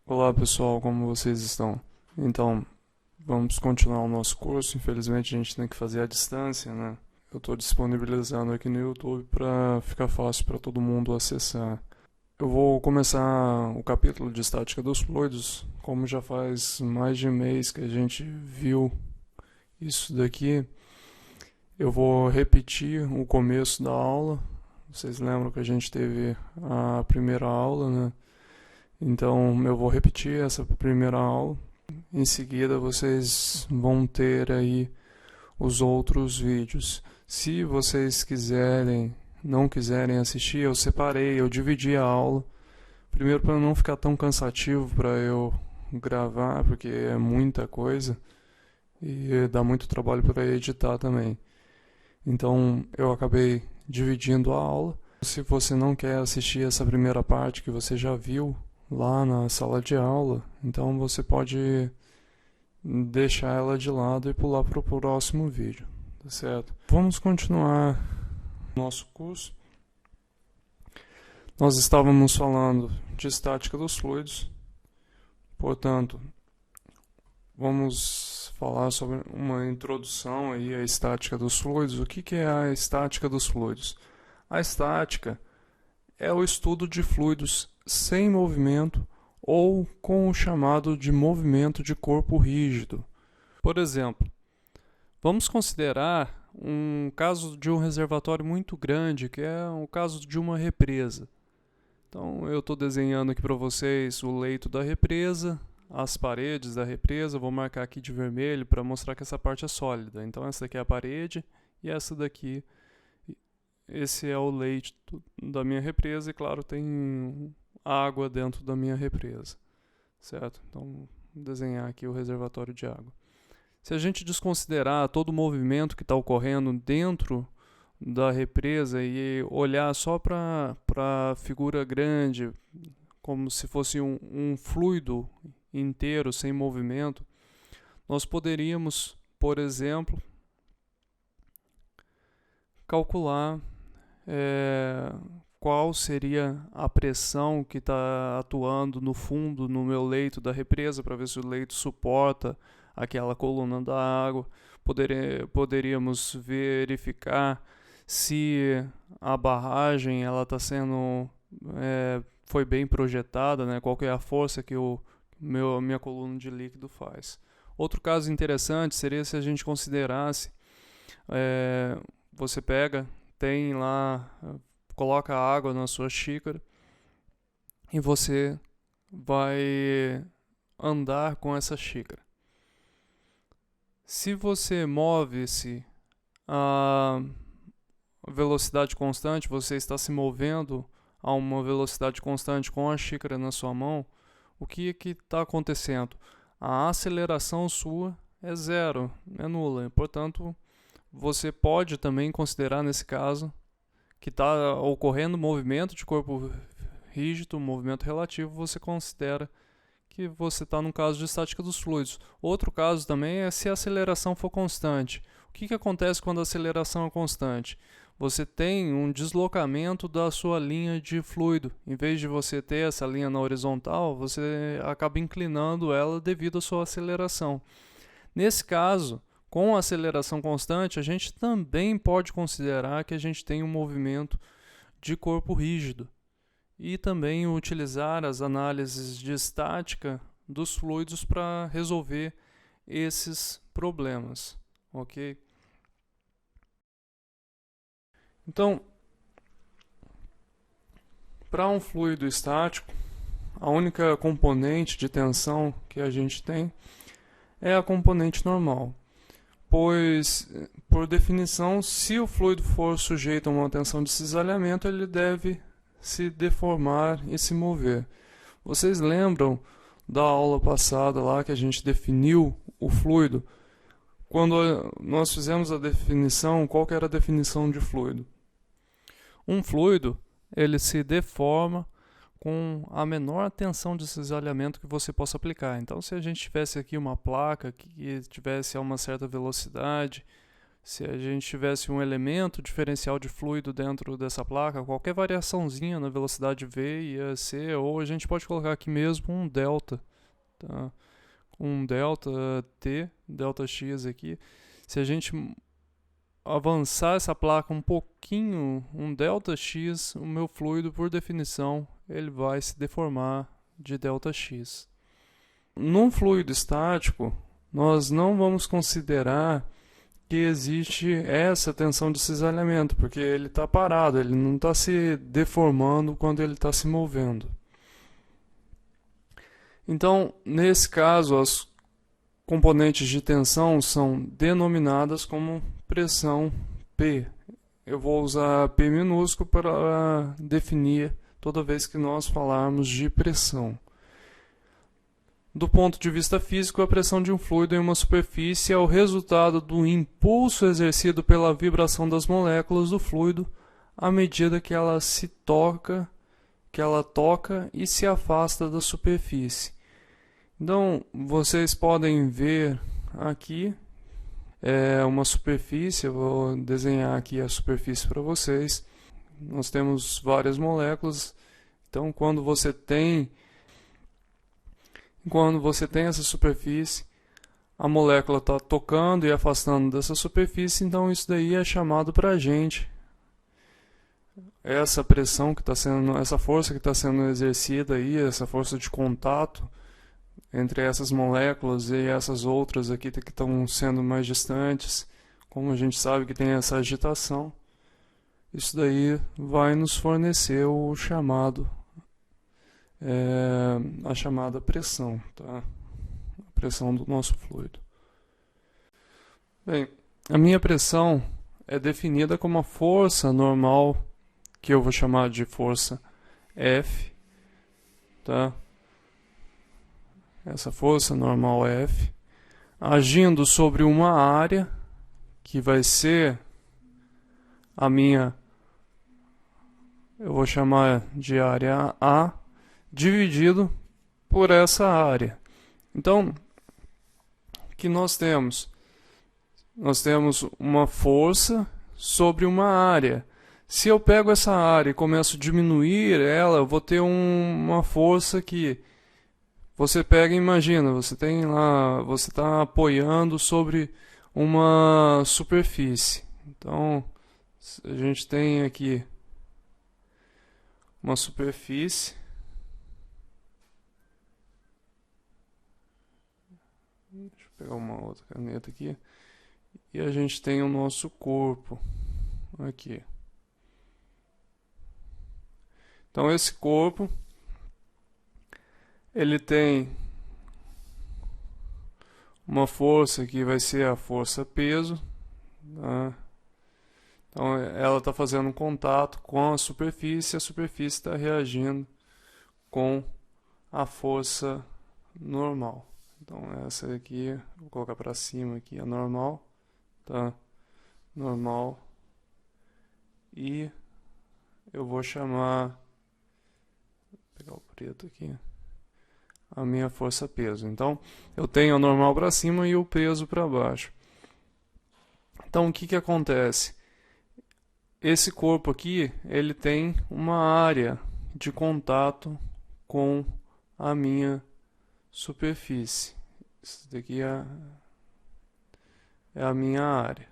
Olá pessoal, como vocês estão? Então, vamos continuar o nosso curso. Infelizmente a gente tem que fazer à distância, né? Eu estou disponibilizando aqui no YouTube para ficar fácil para todo mundo acessar. Eu vou começar o capítulo de estática dos fluidos. Como já faz mais de um mês que a gente viu isso daqui, eu vou repetir o começo da aula. Vocês lembram que a gente teve a primeira aula, né? Então eu vou repetir essa primeira aula. Em seguida vocês vão ter aí os outros vídeos. Se vocês não quiserem assistir, eu separei, eu dividi a aula. Primeiro para não ficar tão cansativo para eu gravar, porque é muita coisa e dá muito trabalho para editar também. Então eu acabei dividindo a aula. Se você não quer assistir essa primeira parte que você já viu lá na sala de aula, então você pode deixar ela de lado e pular para o próximo vídeo, tá certo? Vamos continuar nosso curso. Nós estávamos falando de estática dos fluidos, portanto, vamos falar sobre uma introdução aí à estática dos fluidos. O que é a estática dos fluidos? A estática é o estudo de fluidos sem movimento ou com o chamado de movimento de corpo rígido. Por exemplo, vamos considerar um caso de um reservatório muito grande, que é o caso de uma represa. Então eu estou desenhando aqui para vocês o leito da represa, as paredes da represa, vou marcar aqui de vermelho para mostrar que essa parte é sólida. Então essa daqui é a parede e essa daqui, esse é o leito da minha represa e claro tem água dentro da minha represa, certo? Então vou desenhar aqui o reservatório de água. Se a gente desconsiderar todo o movimento que está ocorrendo dentro da represa e olhar só para a figura grande, como se fosse um fluido inteiro, sem movimento, nós poderíamos, por exemplo, calcular qual seria a pressão que está atuando no fundo, no meu leito da represa, para ver se o leito suporta aquela coluna da água. Poderíamos verificar se a barragem ela está sendo foi bem projetada, né? Qual que é a força que minha coluna de líquido faz. Outro caso interessante seria se a gente considerasse você tem lá, coloca água na sua xícara e você vai andar com essa xícara. Se você move-se a velocidade constante, você está se movendo a uma velocidade constante com a xícara na sua mão, o que está acontecendo? A aceleração sua é zero, é nula. Portanto, você pode também considerar nesse caso que está ocorrendo movimento de corpo rígido, movimento relativo, você considera que você está no caso de estática dos fluidos. Outro caso também é se a aceleração for constante. O que acontece quando a aceleração é constante? Você tem um deslocamento da sua linha de fluido. Em vez de você ter essa linha na horizontal, você acaba inclinando ela devido à sua aceleração. Nesse caso, com a aceleração constante, a gente também pode considerar que a gente tem um movimento de corpo rígido e também utilizar as análises de estática dos fluidos para resolver esses problemas, ok? Então, para um fluido estático, a única componente de tensão que a gente tem é a componente normal, pois, por definição, se o fluido for sujeito a uma tensão de cisalhamento, ele deve se deformar e se mover. Vocês lembram da aula passada lá que a gente definiu o fluido? Quando nós fizemos a definição, qual que era a definição de fluido? Um fluido, ele se deforma com a menor tensão de cisalhamento que você possa aplicar. Então, se a gente tivesse aqui uma placa que tivesse a uma certa velocidade, Se a gente tivesse um elemento diferencial de fluido dentro dessa placa, qualquer variaçãozinha na velocidade V ia ser, ou a gente pode colocar aqui mesmo um delta, tá? Um delta T, delta X aqui. Se a gente avançar essa placa um pouquinho, um delta X, o meu fluido, por definição, ele vai se deformar de delta X. Num fluido estático, nós não vamos considerar que existe essa tensão de cisalhamento, porque ele está parado, ele não está se deformando quando ele está se movendo. Então, nesse caso, as componentes de tensão são denominadas como pressão P. Eu vou usar P minúsculo para definir toda vez que nós falarmos de pressão. Do ponto de vista físico, a pressão de um fluido em uma superfície é o resultado do impulso exercido pela vibração das moléculas do fluido à medida que ela toca e se afasta da superfície. Então, vocês podem ver aqui uma superfície. Eu vou desenhar aqui a superfície para vocês. Nós temos várias moléculas. Então, quando você tem essa superfície, a molécula está tocando e afastando dessa superfície, então isso daí é chamado para a gente. Essa pressão que está sendo, essa força que está sendo exercida aí, essa força de contato entre essas moléculas e essas outras aqui que estão sendo mais distantes, como a gente sabe que tem essa agitação, isso daí vai nos fornecer o chamado a chamada pressão, tá? A pressão do nosso fluido. Bem, a minha pressão é definida como a força normal, que eu vou chamar de força F, tá? Essa força normal F, agindo sobre uma área, que vai ser eu vou chamar de área A, dividido por essa área. Então, o que nós temos? Nós temos uma força sobre uma área. Se eu pego essa área e começo a diminuir ela, eu vou ter uma força que você pega e imagina, você está apoiando sobre uma superfície. Então, a gente tem aqui uma superfície. Deixa eu pegar uma outra caneta aqui. E a gente tem o nosso corpo aqui. Então esse corpo, ele tem uma força que vai ser a força peso, tá? Então ela está fazendo um contato com a superfície está reagindo com a força normal. Então essa aqui, vou colocar para cima aqui, a normal, tá? Normal. E eu vou chamar, vou pegar o preto aqui, a minha força peso. Então eu tenho o normal para cima e o peso para baixo. Então o que acontece? Esse corpo aqui, ele tem uma área de contato com a minha superfície. Isso daqui é a minha área.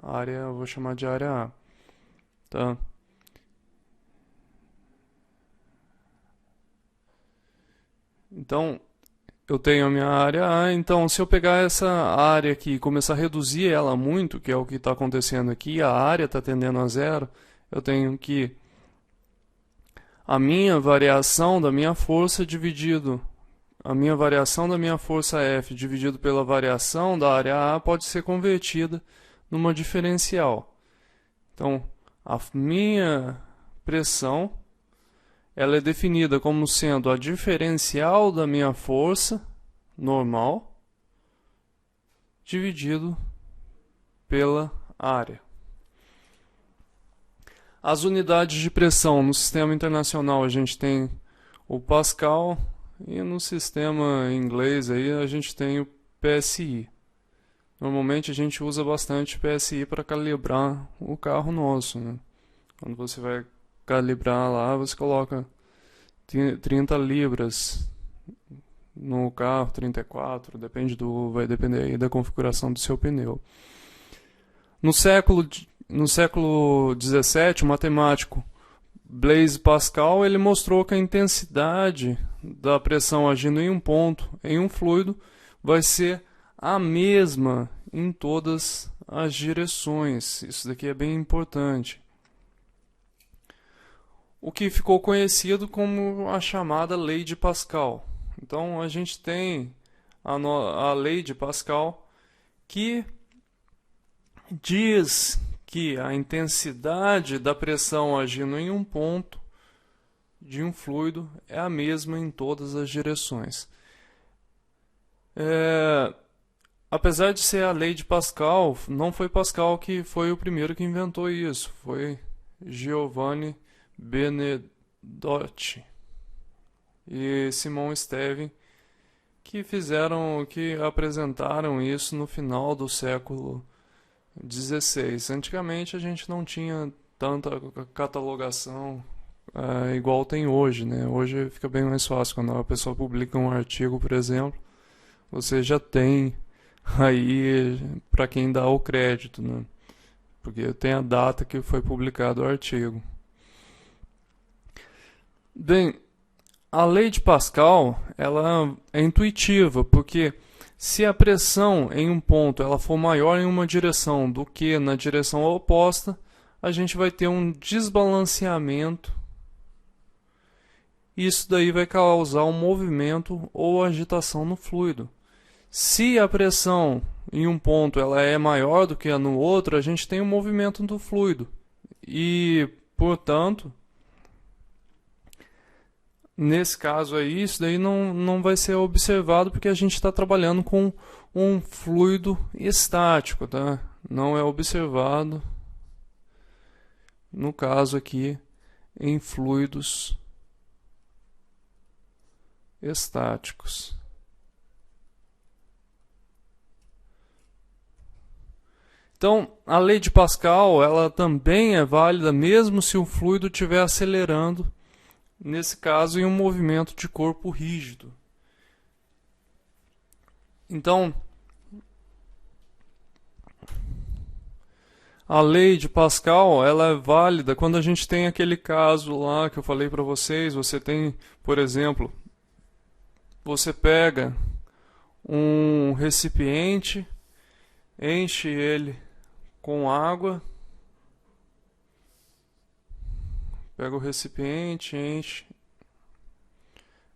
A área eu vou chamar de área A, tá? Então, eu tenho a minha área A. Então, se eu pegar essa área aqui e começar a reduzir ela muito, que é o que está acontecendo aqui, a área está tendendo a zero, eu tenho que a minha variação da minha força dividido, a minha variação da minha força F dividido pela variação da área A pode ser convertida numa diferencial. Então, a minha pressão, ela é definida como sendo a diferencial da minha força normal dividido pela área. As unidades de pressão no sistema internacional a gente tem o Pascal e no sistema inglês aí a gente tem o PSI, Normalmente a gente usa bastante PSI para calibrar o carro nosso, né? Quando você vai calibrar lá, você coloca 30 libras no carro, 34, vai depender aí da configuração do seu pneu. No século XVII, o matemático Blaise Pascal ele mostrou que a intensidade da pressão agindo em um ponto, em um fluido, vai ser a mesma em todas as direções. Isso daqui é bem importante. O que ficou conhecido como a chamada Lei de Pascal. Então a gente tem a Lei de Pascal que diz que a intensidade da pressão agindo em um ponto de um fluido é a mesma em todas as direções. Apesar de ser a lei de Pascal, não foi Pascal que foi o primeiro que inventou isso, foi Giovanni Benedotti e Simon Stevin que apresentaram isso no final do século XVI. Antigamente a gente não tinha tanta catalogação igual tem hoje, né? Hoje fica bem mais fácil. Quando a pessoa publica um artigo, por exemplo, você já tem aí para quem dá o crédito, né? Porque tem a data que foi publicado o artigo. Bem, a lei de Pascal ela é intuitiva, porque se a pressão em um ponto ela for maior em uma direção do que na direção oposta, a gente vai ter um desbalanceamento. Isso daí vai causar um movimento ou agitação no fluido. Se a pressão em um ponto ela é maior do que a no outro, a gente tem um movimento do fluido. E, portanto, nesse caso aí, isso daí não vai ser observado porque a gente está trabalhando com um fluido estático, tá? Não é observado, no caso aqui, em fluidos estáticos. Então, a lei de Pascal, ela também é válida mesmo se o fluido estiver acelerando, nesse caso em um movimento de corpo rígido. Então, a lei de Pascal, ela é válida quando a gente tem aquele caso lá que eu falei para vocês, você tem, por exemplo, você pega um recipiente, enche ele com água, pega o recipiente,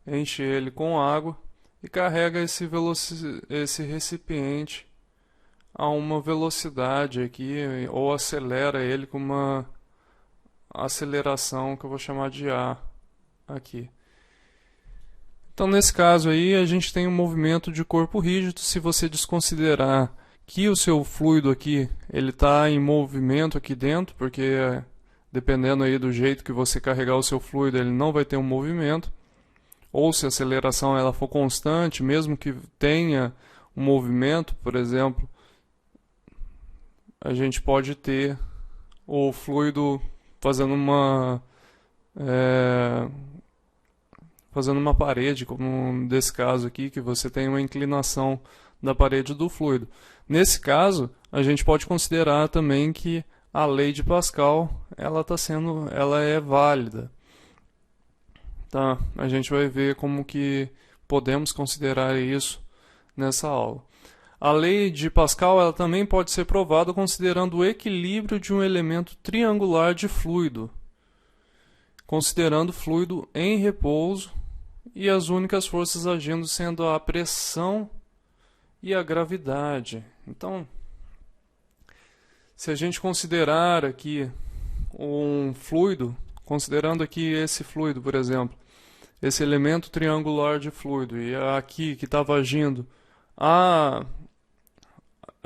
enche ele com água e carrega esse recipiente a uma velocidade aqui, ou acelera ele com uma aceleração que eu vou chamar de A aqui. Então, nesse caso aí, a gente tem um movimento de corpo rígido. Se você desconsiderar que o seu fluido aqui ele está em movimento aqui dentro, porque dependendo aí do jeito que você carregar o seu fluido, ele não vai ter um movimento. Ou se a aceleração ela for constante, mesmo que tenha um movimento, por exemplo, a gente pode ter o fluido fazendo uma parede, como desse caso aqui, que você tem uma inclinação da parede do fluido. Nesse caso, a gente pode considerar também que a lei de Pascal ela é válida. Tá? A gente vai ver como que podemos considerar isso nessa aula. A lei de Pascal ela também pode ser provada considerando o equilíbrio de um elemento triangular de fluido, considerando o fluido em repouso e as únicas forças agindo sendo a pressão e a gravidade. Então, se a gente considerar aqui um fluido, considerando aqui esse fluido, por exemplo, esse elemento triangular de fluido, e aqui que estava agindo, a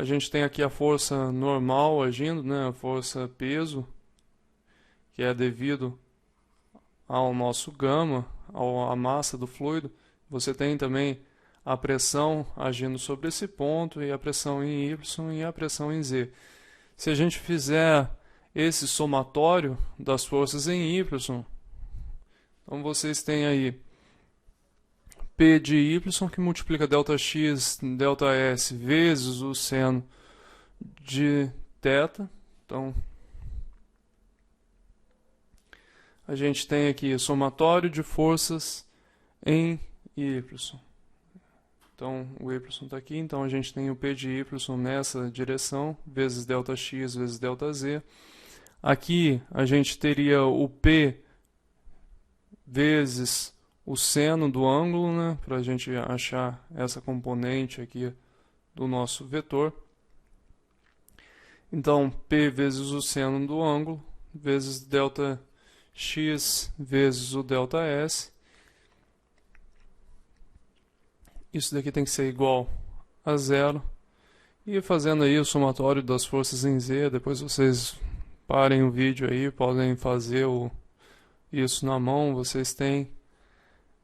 gente tem aqui a força normal agindo, né? A força peso, que é devido ao nosso gama, à massa do fluido. Você tem também a pressão agindo sobre esse ponto, e a pressão em Y e a pressão em Z. Se a gente fizer esse somatório das forças em Y, então vocês têm aí P de Y que multiplica ΔX, ΔS vezes o seno de θ. Então, a gente tem aqui somatório de forças em Y. Então, o Y está aqui, então a gente tem o P de Y nessa direção, vezes ΔX vezes ΔZ. Aqui a gente teria o P vezes o seno do ângulo, né, para a gente achar essa componente aqui do nosso vetor. Então, P vezes o seno do ângulo, vezes ΔX vezes o ΔS. Isso daqui tem que ser igual a zero. E fazendo aí o somatório das forças em Z, depois vocês parem o vídeo aí, podem fazer isso na mão. Vocês têm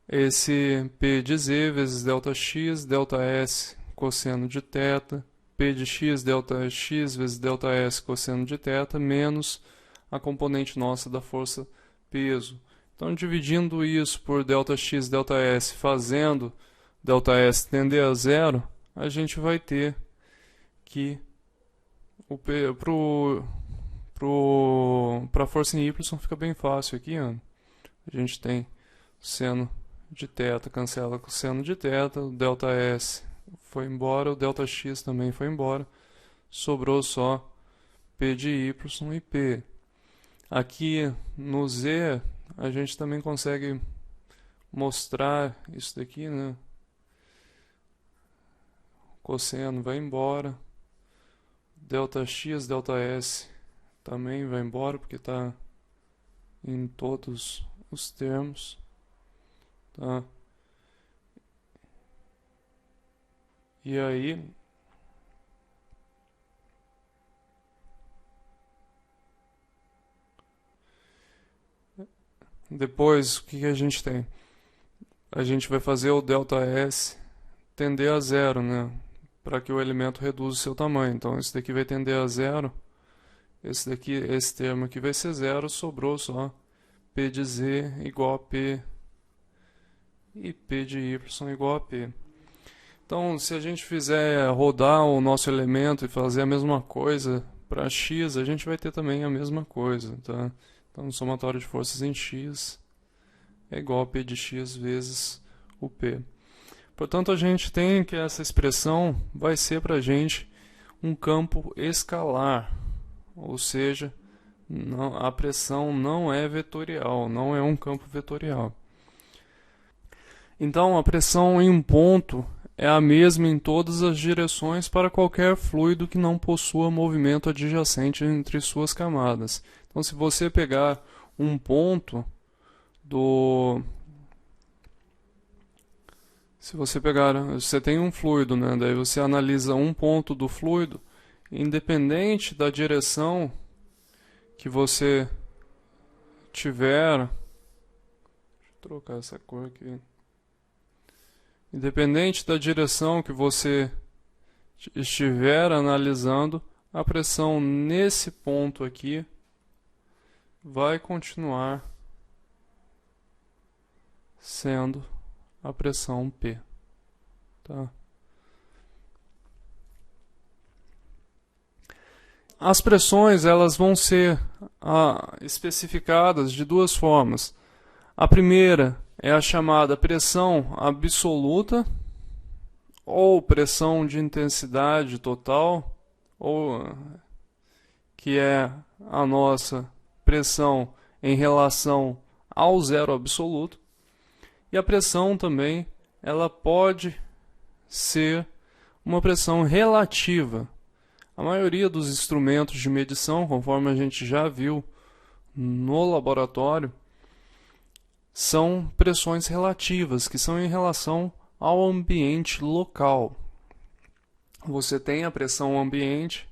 esse P de Z vezes ΔX, ΔS cosseno de θ, P de x, ΔX vezes ΔS cosseno de θ, menos a componente nossa da força peso. Então, dividindo isso por ΔX, ΔS, fazendo ΔS tender a zero, a gente vai ter que para a força em Y fica bem fácil aqui, ó. A gente tem seno de θ, cancela com seno de θ, o ΔS foi embora, o ΔX também foi embora, sobrou só P de Y e P. Aqui no Z a gente também consegue mostrar isso daqui, né? Cosseno vai embora, ΔX, ΔS também vai embora, porque está em todos os termos, tá? E aí, depois, o que a gente tem? A gente vai fazer o ΔS tender a zero, né? Para que o elemento reduza o seu tamanho. Então, esse daqui vai tender a zero. Esse termo aqui vai ser zero. Sobrou só P de Z igual a P e P de Y igual a P. Então, se a gente fizer rodar o nosso elemento e fazer a mesma coisa para x, a gente vai ter também a mesma coisa, tá? Então, o somatório de forças em x é igual a P de x vezes o P. Portanto, a gente tem que essa expressão vai ser para a gente um campo escalar, ou seja, a pressão não é vetorial, não é um campo vetorial. Então, a pressão em um ponto é a mesma em todas as direções para qualquer fluido que não possua movimento adjacente entre suas camadas. Então, se você pegar um ponto você tem um fluido, né? Daí você analisa um ponto do fluido, independente da direção que você tiver. Deixa eu trocar essa cor aqui. Independente da direção que você estiver analisando, a pressão nesse ponto aqui vai continuar sendo a pressão P. Tá? As pressões elas vão ser especificadas de duas formas. A primeira é a chamada pressão absoluta, ou pressão de intensidade total, ou que é a nossa pressão em relação ao zero absoluto. E a pressão também, ela pode ser uma pressão relativa. A maioria dos instrumentos de medição, conforme a gente já viu no laboratório, são pressões relativas, que são em relação ao ambiente local. Você tem a pressão ambiente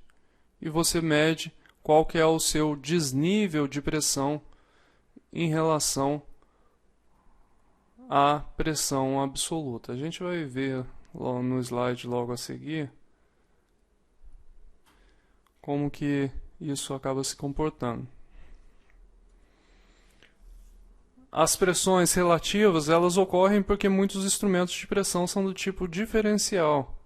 e você mede qual que é o seu desnível de pressão em relação à pressão absoluta. A gente vai ver no slide logo a seguir, como que isso acaba se comportando. As pressões relativas, elas ocorrem porque muitos instrumentos de pressão são do tipo diferencial.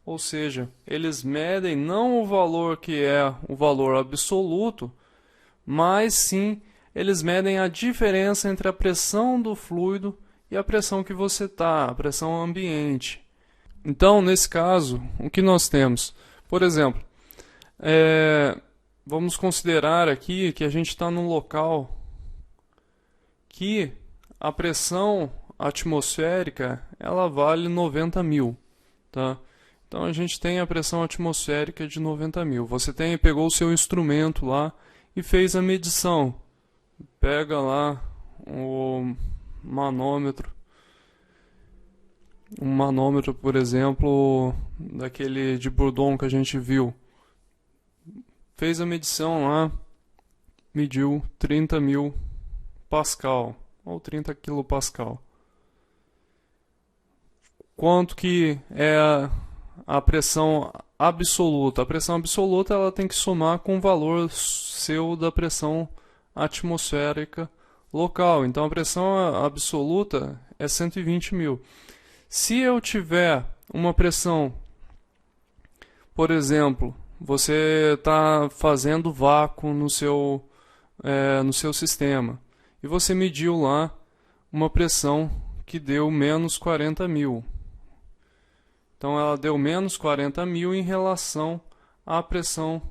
Ou seja, eles medem não o valor que é o valor absoluto, mas sim eles medem a diferença entre a pressão do fluido e a pressão que você está, a pressão ambiente. Então, nesse caso, o que nós temos? Por exemplo, vamos considerar aqui que a gente está num local que a pressão atmosférica ela vale 90.000, tá? Então a gente tem a pressão atmosférica de 90.000. Você pegou o seu instrumento lá e fez a medição. Pega lá o manômetro. Um manômetro, por exemplo, daquele de Bourdon que a gente viu. Fez a medição lá, mediu 30.000 Pascal ou 30 kPa. Quanto que é a pressão absoluta? A pressão absoluta ela tem que somar com o valor seu da pressão atmosférica local. Então a pressão absoluta é 120.000. Se eu tiver uma pressão, por exemplo, você está fazendo vácuo no seu sistema e você mediu lá uma pressão que deu menos 40.000. Então ela deu menos 40.000 em relação à pressão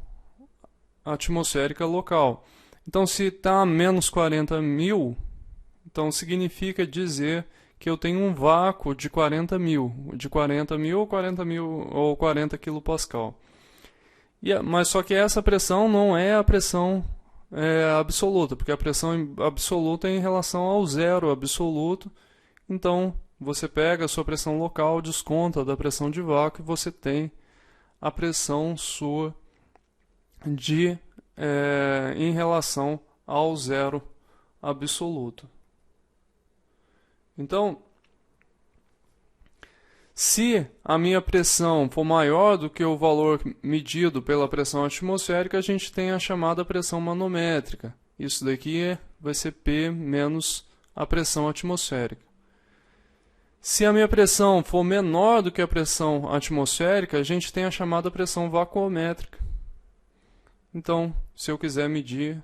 atmosférica local. Então se está menos 40.000, então significa dizer que eu tenho um vácuo de 40.000, de 40.000 ou 40.000 ou 40 kPa. Mas só que essa pressão não é a pressão absoluta, porque a pressão absoluta é em relação ao zero absoluto. Então você pega a sua pressão local, desconta da pressão de vácuo e você tem a pressão sua em relação ao zero absoluto. Então, se a minha pressão for maior do que o valor medido pela pressão atmosférica, a gente tem a chamada pressão manométrica. Isso daqui vai ser P menos a pressão atmosférica. Se a minha pressão for menor do que a pressão atmosférica, a gente tem a chamada pressão vacuométrica. Então, se eu quiser medir,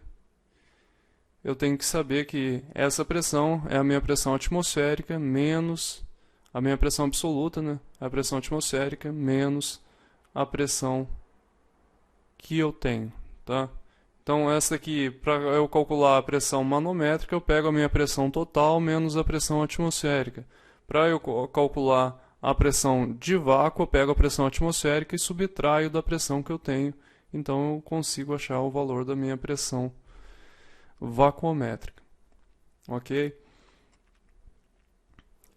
eu tenho que saber que essa pressão é a minha pressão atmosférica menos a minha pressão absoluta, né? A pressão atmosférica menos a pressão que eu tenho, tá? Então essa aqui, para eu calcular a pressão manométrica, eu pego a minha pressão total menos a pressão atmosférica. Para eu calcular a pressão de vácuo, eu pego a pressão atmosférica e subtraio da pressão que eu tenho. Então eu consigo achar o valor da minha pressão vacuométrica. Ok?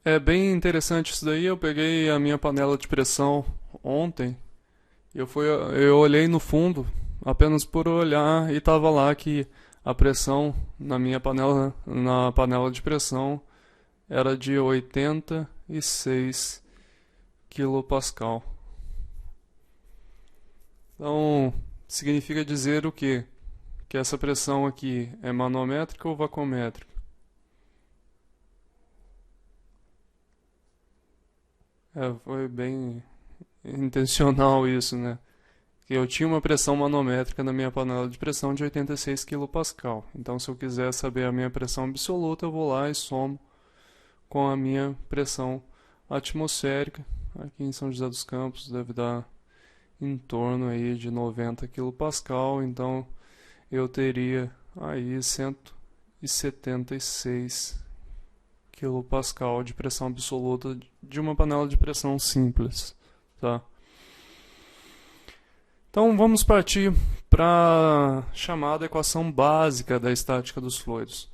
É bem interessante isso daí. Eu peguei a minha panela de pressão ontem. Eu olhei no fundo, apenas por olhar, e estava lá que a pressão na panela de pressão era de 86 kPa. Então, significa dizer o quê? Que essa pressão aqui é manométrica ou vacuométrica? Foi bem intencional isso, né? Que eu tinha uma pressão manométrica na minha panela de pressão de 86 kPa. Então, se eu quiser saber a minha pressão absoluta, eu vou lá e somo com a minha pressão atmosférica. Aqui em São José dos Campos deve dar em torno aí de 90 kPa. Então, eu teria aí 176 kPa de pressão absoluta de uma panela de pressão simples, tá? Então vamos partir para a chamada equação básica da estática dos fluidos.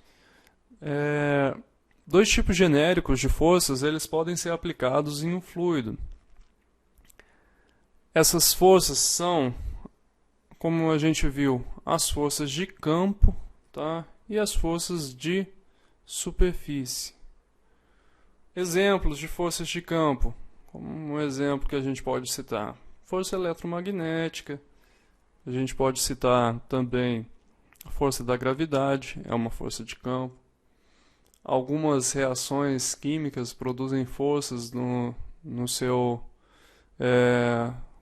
Dois tipos genéricos de forças eles podem ser aplicados em um fluido. Essas forças são, como a gente viu, as forças de campo, tá? E as forças de superfície. Exemplos de forças de campo. Como um exemplo que a gente pode citar, força eletromagnética, a gente pode citar também a força da gravidade, é uma força de campo. Algumas reações químicas produzem forças no seu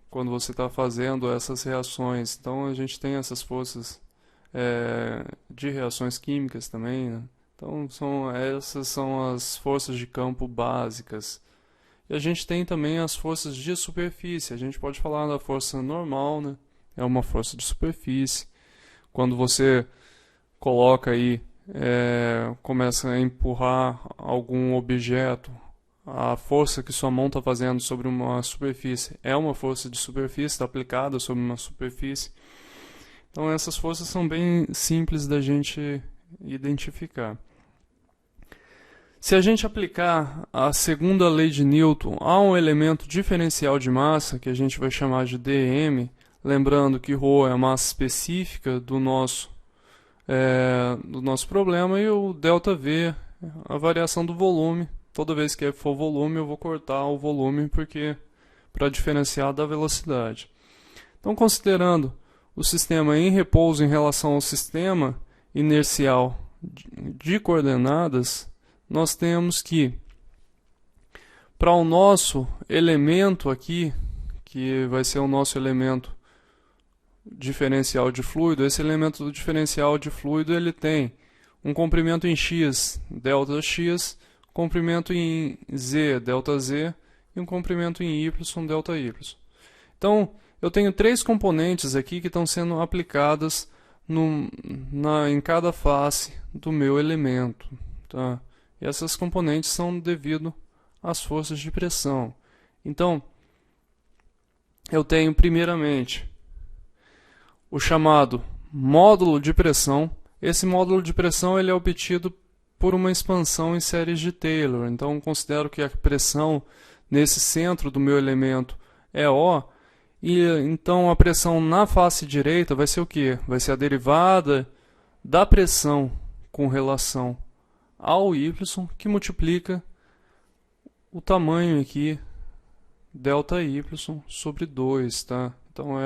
quando você está fazendo essas reações. Então a gente tem essas forças de reações químicas também, né? Então essas são as forças de campo básicas. E a gente tem também as forças de superfície. A gente pode falar da força normal, né? É uma força de superfície. Quando você coloca aí, começa a empurrar algum objeto, a força que sua mão está fazendo sobre uma superfície é uma força de superfície, está aplicada sobre uma superfície. Então essas forças são bem simples da gente identificar. Se a gente aplicar a segunda lei de Newton a um elemento diferencial de massa, que a gente vai chamar de dm, lembrando que ρ é a massa específica do nosso problema, e o ΔV, a variação do volume. Toda vez que for volume, eu vou cortar o volume para diferenciar da velocidade. Então, considerando o sistema em repouso em relação ao sistema inercial de coordenadas, nós temos que, para o nosso elemento aqui, que vai ser o nosso elemento diferencial de fluido, esse elemento do diferencial de fluido ele tem um comprimento em x, ΔX, comprimento em z, ΔZ, e um comprimento em y, ΔY. Então, eu tenho três componentes aqui que estão sendo aplicadas em cada face do meu elemento. Tá? E essas componentes são devido às forças de pressão. Então, eu tenho primeiramente o chamado módulo de pressão. Esse módulo de pressão ele é obtido por uma expansão em séries de Taylor. Então, considero que a pressão nesse centro do meu elemento é O, e então a pressão na face direita vai ser o quê? Vai ser a derivada da pressão com relação ao y, que multiplica o tamanho aqui, ΔY, sobre 2. Tá? Então,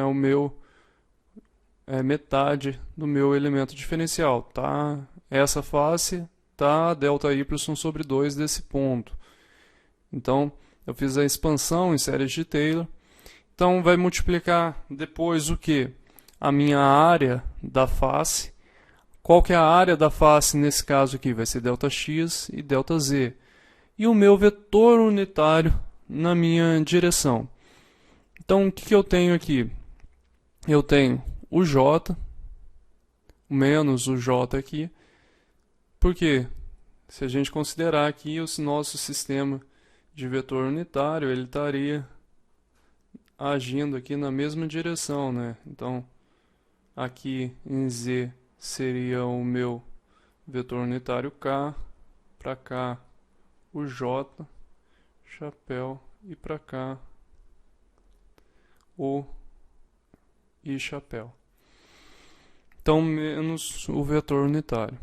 é metade do meu elemento diferencial. Tá? Essa face tá ΔY sobre 2 desse ponto. Então, eu fiz a expansão em séries de Taylor. Então, vai multiplicar depois o que? A minha área da face. Qual que é a área da face nesse caso aqui? Vai ser ΔX e ΔZ. E o meu vetor unitário na minha direção. Então, o que eu tenho aqui? Eu tenho o J, menos o J aqui. Por quê? Se a gente considerar aqui o nosso sistema de vetor unitário, ele estaria agindo aqui na mesma direção, né? Então, aqui em Z seria o meu vetor unitário K, para cá o J, chapéu, e para cá o I, chapéu. Então, menos o vetor unitário.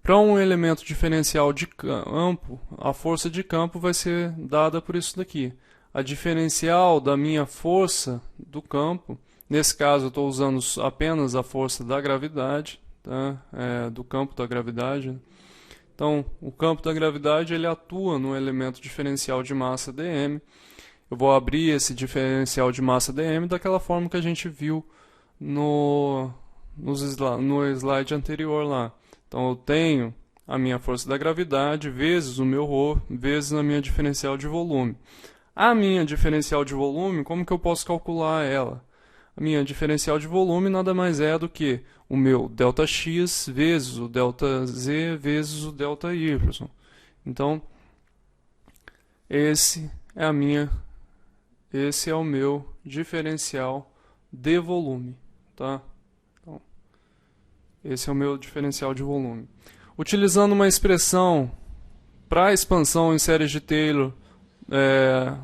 Para um elemento diferencial de campo, a força de campo vai ser dada por isso daqui. A diferencial da minha força do campo, nesse caso eu estou usando apenas a força da gravidade, tá? Do campo da gravidade. Então, o campo da gravidade ele atua no elemento diferencial de massa dm. Eu vou abrir esse diferencial de massa dm daquela forma que a gente viu no slide anterior lá. Então, eu tenho a minha força da gravidade vezes o meu ρ, vezes a minha diferencial de volume. A minha diferencial de volume, como que eu posso calcular ela? A minha diferencial de volume nada mais é do que o meu ΔX vezes o ΔZ vezes o ΔY. Então, esse é o meu diferencial de volume. Tá? Esse é o meu diferencial de volume. Utilizando uma expressão para expansão em séries de Taylor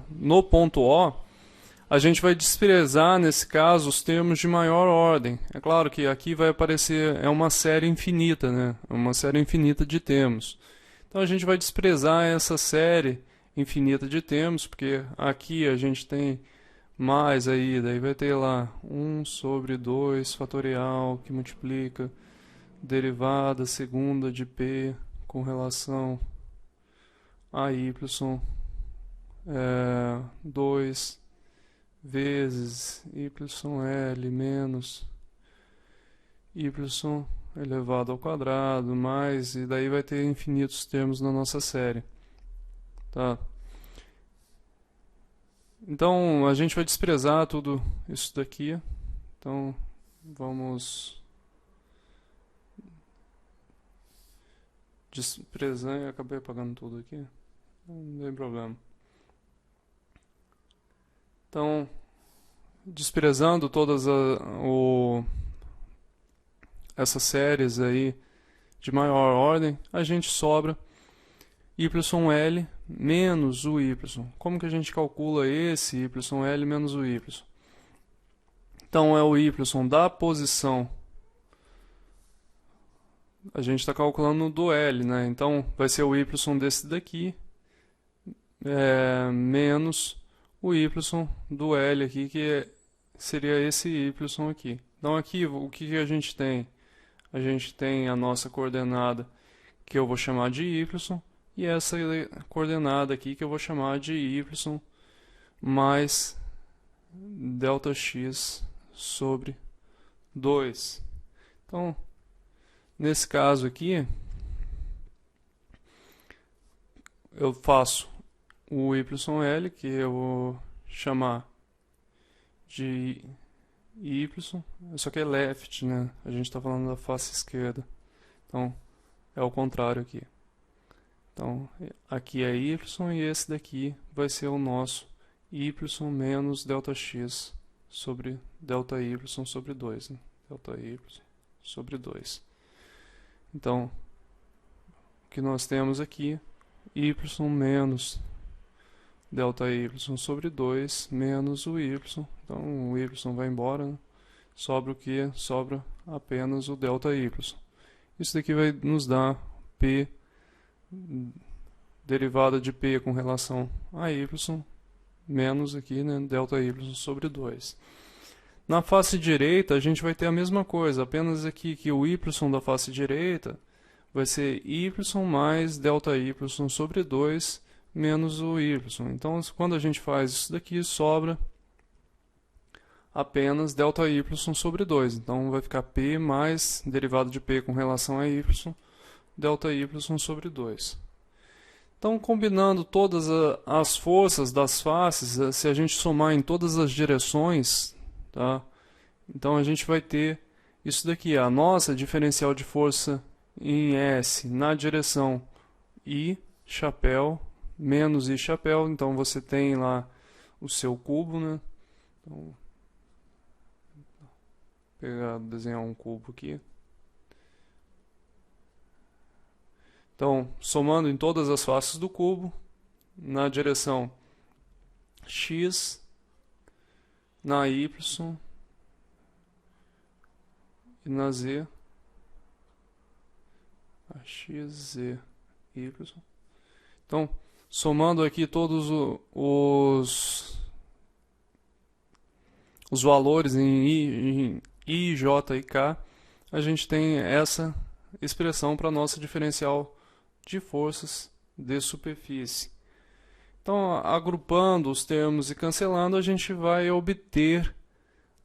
no ponto O, a gente vai desprezar, nesse caso, os termos de maior ordem. É claro que aqui vai aparecer, é uma série infinita, né? É uma série infinita de termos. Então a gente vai desprezar essa série infinita de termos, porque aqui a gente tem mais aí, daí vai ter lá 1 sobre 2 fatorial que multiplica derivada segunda de p com relação a y 2 vezes yl menos y elevado ao quadrado, mais, e daí vai ter infinitos termos na nossa série. Tá? Então, a gente vai desprezar tudo isso daqui. Então, vamos desprezar. Eu acabei apagando tudo aqui. Não tem problema. Então, desprezando todas essas séries aí de maior ordem, a gente sobra YL menos o Y. Como que a gente calcula esse YL menos o Y? Então, é o Y da posição. A gente está calculando do L, né? Então, vai ser o Y desse daqui, menos o Y do L aqui, que seria esse Y aqui. Então, aqui, o que a gente tem? A gente tem a nossa coordenada, que eu vou chamar de Y, e essa coordenada aqui, que eu vou chamar de Y mais ΔX sobre 2. Então, nesse caso aqui, eu faço o YL, que eu vou chamar de Y, só que é left, né? A gente está falando da face esquerda. Então, é o contrário aqui. Então, aqui é Y e esse daqui vai ser o nosso Y menos ΔX sobre ΔY sobre 2. Né? ΔY sobre 2. Então, o que nós temos aqui, Y menos ΔY sobre 2 menos o Y. Então, o Y vai embora, né? Sobra o que? Sobra apenas o ΔY. Isso daqui vai nos dar P, derivada de P com relação a Y, menos aqui, né, ΔY sobre 2. Na face direita, a gente vai ter a mesma coisa, apenas aqui que o Y da face direita vai ser Y mais ΔY sobre 2 menos o Y. Então, quando a gente faz isso daqui, sobra apenas ΔY sobre 2. Então, vai ficar P mais derivada de P com relação a Y, ΔY sobre 2. Então, combinando todas as forças das faces, se a gente somar em todas as direções, tá? Então a gente vai ter isso daqui, a nossa diferencial de força em S na direção I, chapéu, menos I, chapéu. Então você tem lá o seu cubo, né? Então, vou desenhar um cubo aqui. Então, somando em todas as faces do cubo, na direção X, na Y e na Z, X, Z, Y. Então, somando aqui todos os valores em I, J e K, a gente tem essa expressão para a nossa diferencial de forças de superfície. Então, agrupando os termos e cancelando, a gente vai obter,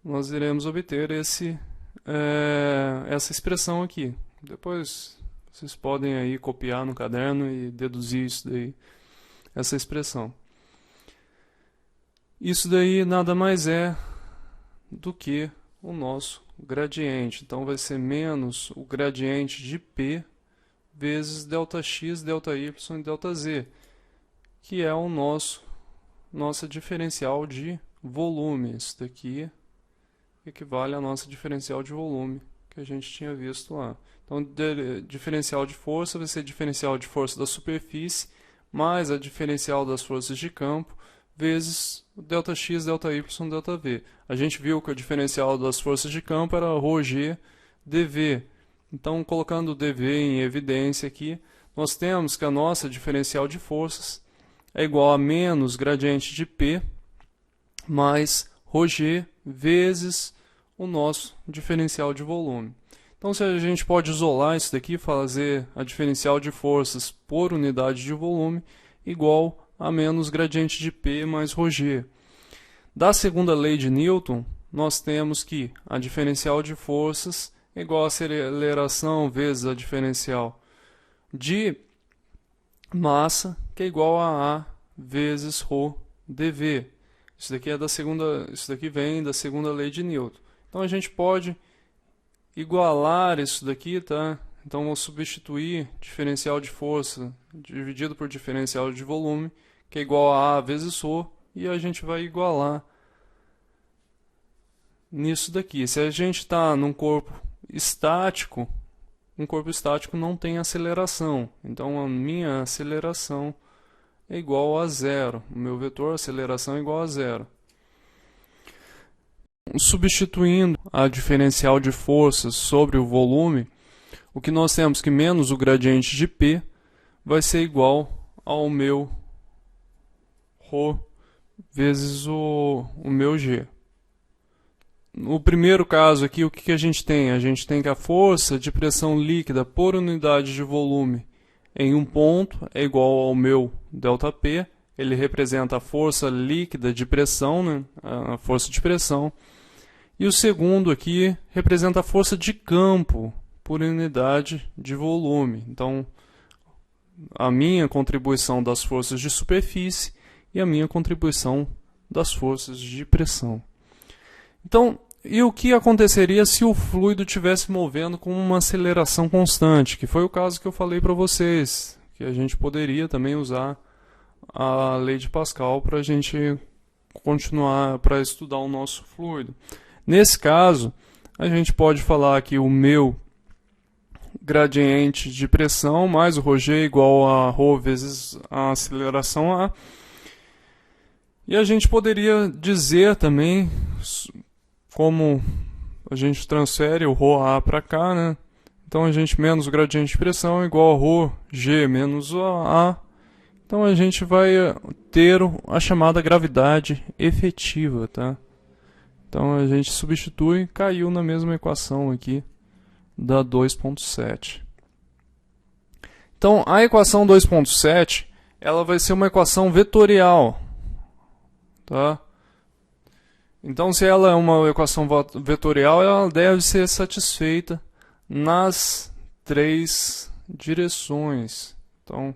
nós iremos obter essa expressão aqui. Depois vocês podem aí copiar no caderno e deduzir isso daí, essa expressão. Isso daí nada mais é do que o nosso gradiente. Então vai ser menos o gradiente de P vezes ΔX, ΔY e ΔZ, que é o nossa diferencial de volume. Isso daqui equivale à nossa diferencial de volume que a gente tinha visto lá. Então, diferencial de força vai ser diferencial de força da superfície mais a diferencial das forças de campo vezes ΔX, ΔY, ΔV. A gente viu que o diferencial das forças de campo era ρg dV. Então, colocando o dV em evidência aqui, nós temos que a nossa diferencial de forças é igual a menos gradiente de P mais ρg vezes o nosso diferencial de volume. Então, se a gente pode isolar isso daqui, fazer a diferencial de forças por unidade de volume igual a menos gradiente de P mais ρg. Da segunda lei de Newton, nós temos que a diferencial de forças é igual a aceleração vezes a diferencial de massa, que é igual a A vezes ρ dv. Isso daqui vem da segunda lei de Newton. Então a gente pode igualar isso daqui, tá? Então vou substituir diferencial de força dividido por diferencial de volume, que é igual a A vezes ρ, e a gente vai igualar nisso daqui. Se a gente está num corpo estático, um corpo estático não tem aceleração. Então a minha aceleração é igual a zero. O meu vetor aceleração é igual a zero. Substituindo a diferencial de forças sobre o volume, o que nós temos que menos o gradiente de P vai ser igual ao meu ρ vezes o meu G. No primeiro caso aqui, o que a gente tem? A gente tem que a força de pressão líquida por unidade de volume em um ponto é igual ao meu ΔP. Ele representa a força líquida de pressão, né? A força de pressão. E o segundo aqui representa a força de campo por unidade de volume. Então, a minha contribuição das forças de superfície e a minha contribuição das forças de pressão. Então, e o que aconteceria se o fluido estivesse movendo com uma aceleração constante? Que foi o caso que eu falei para vocês, que a gente poderia também usar a lei de Pascal para a gente continuar, para estudar o nosso fluido. Nesse caso, a gente pode falar que o meu gradiente de pressão mais o ρg é igual a ρ vezes a aceleração A. E a gente poderia dizer também como a gente transfere o ρA para cá, né? Então a gente menos o gradiente de pressão é igual a ρg menos A. Então a gente vai ter a chamada gravidade efetiva, tá? Então a gente substitui, caiu na mesma equação aqui da 2.7. Então a equação 2.7, ela vai ser uma equação vetorial, tá? Então, se ela é uma equação vetorial, ela deve ser satisfeita nas três direções. Então,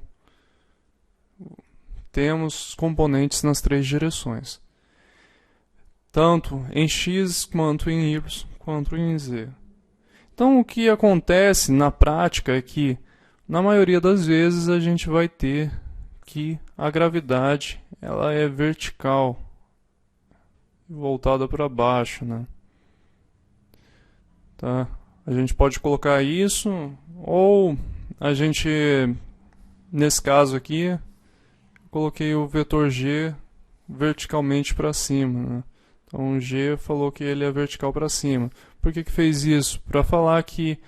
temos componentes nas três direções, tanto em x, quanto em y, quanto em z. Então, o que acontece na prática é que, na maioria das vezes, a gente vai ter que a gravidade ela é vertical, voltada para baixo, né? Tá? A gente pode colocar isso, ou a gente, nesse caso aqui, coloquei o vetor G verticalmente para cima, né? Então o G falou que ele é vertical para cima. Por que fez isso? Para falar que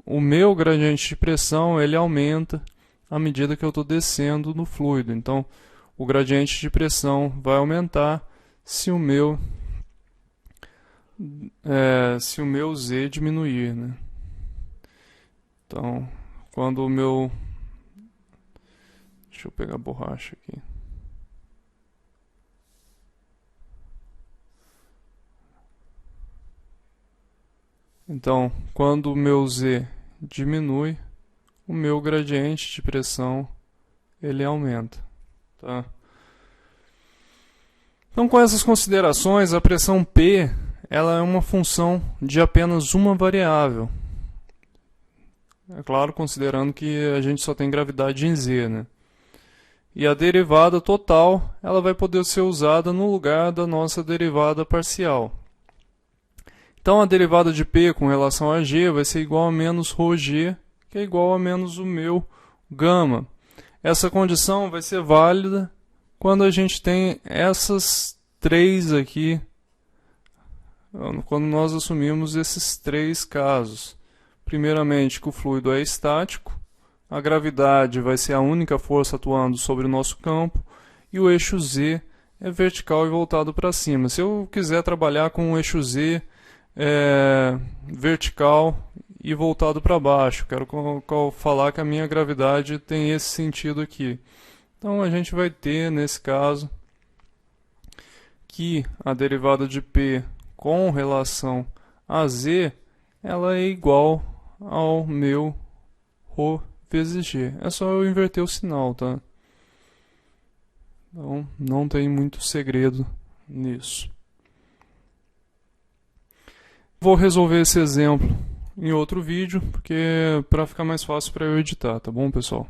o meu gradiente de pressão ele aumenta à medida que eu estou descendo no fluido. Então o gradiente de pressão vai aumentar se o meu Z diminuir, né? Então, quando o meu... Deixa eu pegar a borracha aqui. Então, quando o meu Z diminui, o meu gradiente de pressão ele aumenta, tá? Então, com essas considerações, a pressão P ela é uma função de apenas uma variável. É claro, considerando que a gente só tem gravidade em Z, né? E a derivada total ela vai poder ser usada no lugar da nossa derivada parcial. Então, a derivada de P com relação a G vai ser igual a menos ρg, que é igual a menos o meu gama. Essa condição vai ser válida quando a gente tem essas três aqui, quando nós assumimos esses três casos. Primeiramente, que o fluido é estático, a gravidade vai ser a única força atuando sobre o nosso campo, e o eixo Z é vertical e voltado para cima. Se eu quiser trabalhar com o eixo Z vertical e voltado para baixo, quero falar que a minha gravidade tem esse sentido aqui. Então a gente vai ter, nesse caso, que a derivada de P com relação a Z, ela é igual ao meu ρ vezes G. É só eu inverter o sinal, tá? Então, não tem muito segredo nisso. Vou resolver esse exemplo em outro vídeo, porque para ficar mais fácil para eu editar, tá bom, pessoal?